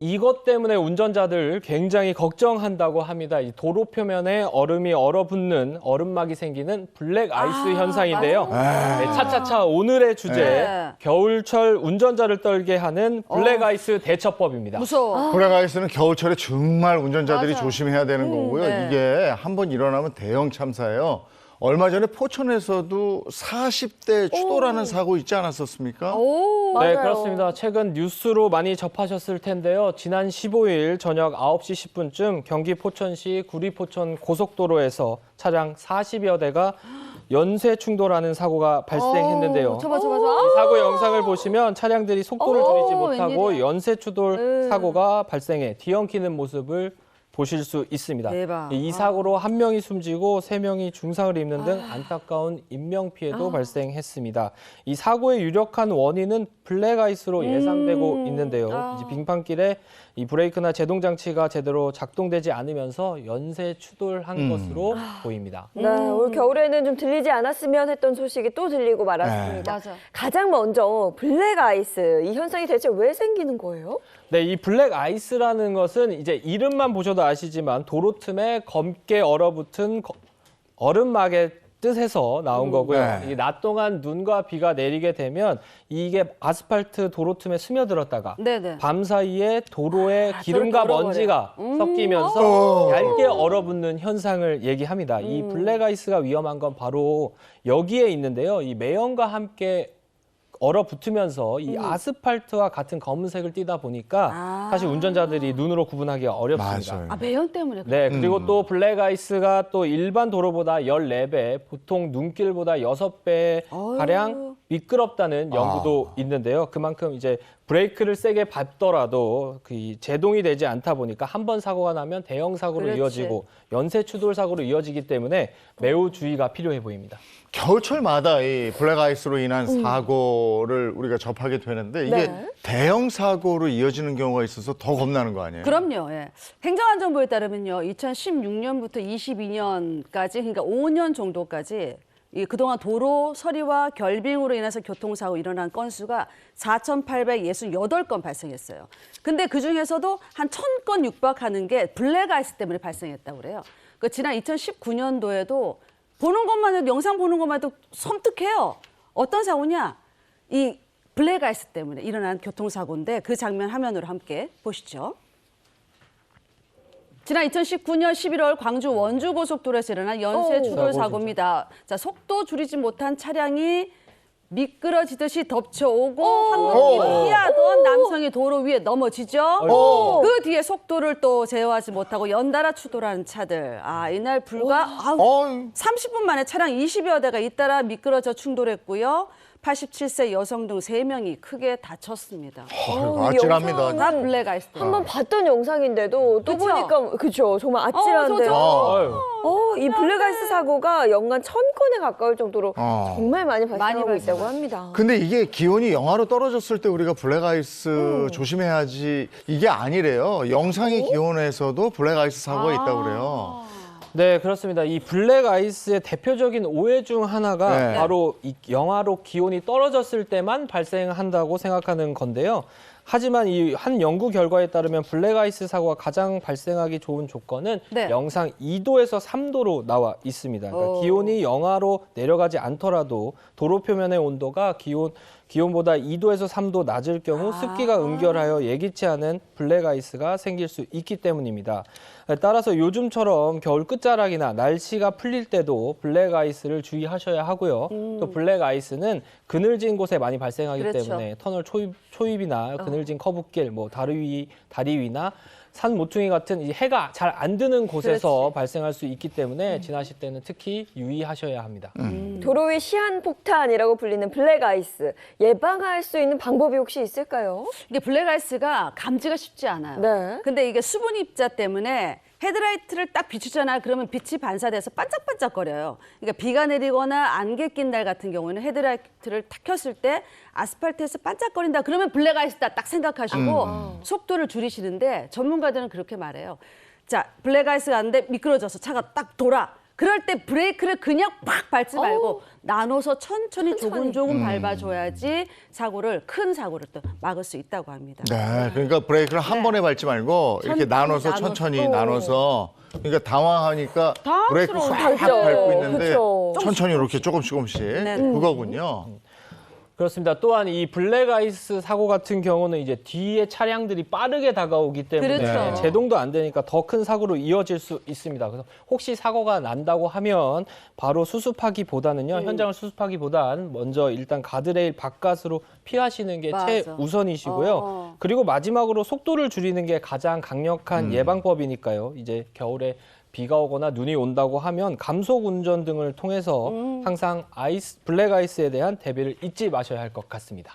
이것 때문에 운전자들 굉장히 걱정한다고 합니다. 이 도로 표면에 얼음이 얼어붙는 얼음막이 생기는 블랙 아이스 현상인데요. 네, 차차차 오늘의 주제, 겨울철 운전자를 떨게 하는 블랙 아이스 대처법입니다. 무서워. 블랙 아이스는 겨울철에 정말 운전자들이 맞아. 조심해야 되는 거고요. 네. 이게 한번 일어나면 대형 참사예요. 얼마 전에 포천에서도 40대 추돌하는 사고 있지 않았었습니까? 오, 네, 맞아요. 그렇습니다. 최근 뉴스로 많이 접하셨을 텐데요. 지난 15일 저녁 9시 10분쯤 경기 포천시 구리포천 고속도로에서 차량 40여 대가 연쇄 충돌하는 사고가 발생했는데요. 저봐. 이 사고 영상을 보시면 차량들이 속도를 줄이지 못하고 웬일이야. 연쇄 추돌 사고가 발생해 뒤엉키는 모습을 보실 수 있습니다. 대박. 이 사고로 한 명이 숨지고 3명이 중상을 입는 등 안타까운 인명피해도 발생했습니다. 이 사고의 유력한 원인은 블랙아이스로 예상되고 있는데요. 이제 빙판길에 이 브레이크나 제동 장치가 제대로 작동되지 않으면서 연쇄 추돌한 것으로 보입니다. 네, 올 겨울에는 좀 들리지 않았으면 했던 소식이 또 들리고 말았습니다. 맞아. 가장 먼저 블랙 아이스, 이 현상이 대체 왜 생기는 거예요? 네, 이 블랙 아이스라는 것은 이제 이름만 보셔도 아시지만 도로 틈에 검게 얼어붙은 얼음막의 뜻에서 나온 거고요. 네. 이 낮 동안 눈과 비가 내리게 되면 이게 아스팔트 도로 틈에 스며들었다가 네네. 밤 사이에 도로에 기름과 저렇게 먼지가 섞이면서 얇게 얼어붙는 현상을 얘기합니다. 이 블랙 아이스가 위험한 건 바로 여기에 있는데요. 이 매연과 함께 얼어붙으면서 이 아스팔트와 같은 검은색을 띠다 보니까 사실 운전자들이 눈으로 구분하기가 어렵습니다. 맞아요. 아, 매연 때문에. 그래. 네, 그리고 또 블랙 아이스가 또 일반 도로보다 14배, 보통 눈길보다 6배 가량 미끄럽다는 연구도 있는데요. 그만큼 이제 브레이크를 세게 밟더라도 그 제동이 되지 않다 보니까 한 번 사고가 나면 대형 사고로 그렇지. 이어지고 연쇄 추돌 사고로 이어지기 때문에 매우 주의가 필요해 보입니다. 겨울철마다 이 블랙 아이스로 인한 사고를 우리가 접하게 되는데 이게 네. 대형 사고로 이어지는 경우가 있어서 더 겁나는 거 아니에요? 그럼요. 예. 행정안전부에 따르면요, 2016년부터 22년까지, 그러니까 5년 정도까지 그동안 도로 서리와 결빙으로 인해서 교통사고 일어난 건수가 4,868건 발생했어요. 근데 그중에서도 한 1,000건 육박하는 게 블랙 아이스 때문에 발생했다고 그래요. 그 지난 2019년도에도 보는 것만 해도, 영상 보는 것만 해도 섬뜩해요. 어떤 사고냐? 이 블랙 아이스 때문에 일어난 교통사고인데 그 장면 화면으로 함께 보시죠. 지난 2019년 11월 광주 원주 고속도로에서 일어난 연쇄 추돌 사고입니다. 자, 속도 줄이지 못한 차량이 미끄러지듯이 덮쳐오고 황급히 피하던 남성이 도로 위에 넘어지죠. 그 뒤에 속도를 또 제어하지 못하고 연달아 추돌하는 차들. 아, 이날 불과 30분 만에 차량 20여 대가 잇따라 미끄러져 충돌했고요. 87세 여성 등 3명이 크게 다쳤습니다. 아찔합니다. 다 블랙 아이스. 한번 봤던 영상인데도 또 그쵸? 보니까 그죠, 정말 아찔한데요. 아유. 이 블랙 아이스 사고가 연간 1,000건에 가까울 정도로 어. 정말 많이 발생하고 많이 있다고 합니다. 근데 이게 기온이 영하로 떨어졌을 때 우리가 블랙 아이스 조심해야지 이게 아니래요. 영상의 기온에서도 블랙 아이스 사고가 있다고 그래요. 네, 그렇습니다. 이 블랙 아이스의 대표적인 오해 중 하나가 네. 바로 이 영하로 기온이 떨어졌을 때만 발생한다고 생각하는 건데요. 하지만 이 한 연구 결과에 따르면 블랙 아이스 사고가 가장 발생하기 좋은 조건은 네. 영상 2도에서 3도로 나와 있습니다. 그러니까 기온이 영하로 내려가지 않더라도 도로 표면의 온도가 기온보다 2도에서 3도 낮을 경우 습기가 응결하여 예기치 않은 블랙 아이스가 생길 수 있기 때문입니다. 따라서 요즘처럼 겨울 끝자락이나 날씨가 풀릴 때도 블랙 아이스를 주의하셔야 하고요. 또 블랙 아이스는 그늘진 곳에 많이 발생하기 그렇죠. 때문에 터널 초입이나 그늘진 커브길, 뭐 다리 위나 산 모퉁이 같은 이 해가 잘 안 드는 곳에서 발생할 수 있기 때문에 지나실 때는 특히 유의하셔야 합니다. 도로 위 시한폭탄이라고 불리는 블랙 아이스, 예방할 수 있는 방법이 혹시 있을까요? 이게 블랙 아이스가 감지가 쉽지 않아요. 네. 근데 이게 수분 입자 때문에 헤드라이트를 딱 비추잖아요. 그러면 빛이 반사돼서 반짝반짝거려요. 그러니까 비가 내리거나 안개 낀 날 같은 경우는 헤드라이트를 탁 켰을 때 아스팔트에서 반짝거린다. 그러면 블랙 아이스다 딱 생각하시고 속도를 줄이시는데 전문가들은 그렇게 말해요. 자, 블랙 아이스가 왔는데 미끄러져서 차가 딱 돌아. 그럴 때 브레이크를 그냥 팍 밟지 말고 나눠서 천천히 조금 밟아줘야지 큰 사고를 또 막을 수 있다고 합니다. 네, 그러니까 브레이크를 한 네. 번에 밟지 말고 이렇게 나눠서 천천히 나눠서 그러니까 당황하니까 브레이크 확 그렇죠. 밟고 있는데 그렇죠. 천천히 이렇게 조금씩 네. 그거군요. 그렇습니다. 또한 이 블랙아이스 사고 같은 경우는 이제 뒤에 차량들이 빠르게 다가오기 때문에 그렇죠. 제동도 안 되니까 더 큰 사고로 이어질 수 있습니다. 그래서 혹시 사고가 난다고 하면 바로 수습하기보다는요, 현장을 수습하기보단 먼저 일단 가드레일 바깥으로 피하시는 게 맞아. 최우선이시고요. 그리고 마지막으로 속도를 줄이는 게 가장 강력한 예방법이니까요. 이제 겨울에 비가 오거나 눈이 온다고 하면 감속 운전 등을 통해서 항상 블랙 아이스에 대한 대비를 잊지 마셔야 할 것 같습니다.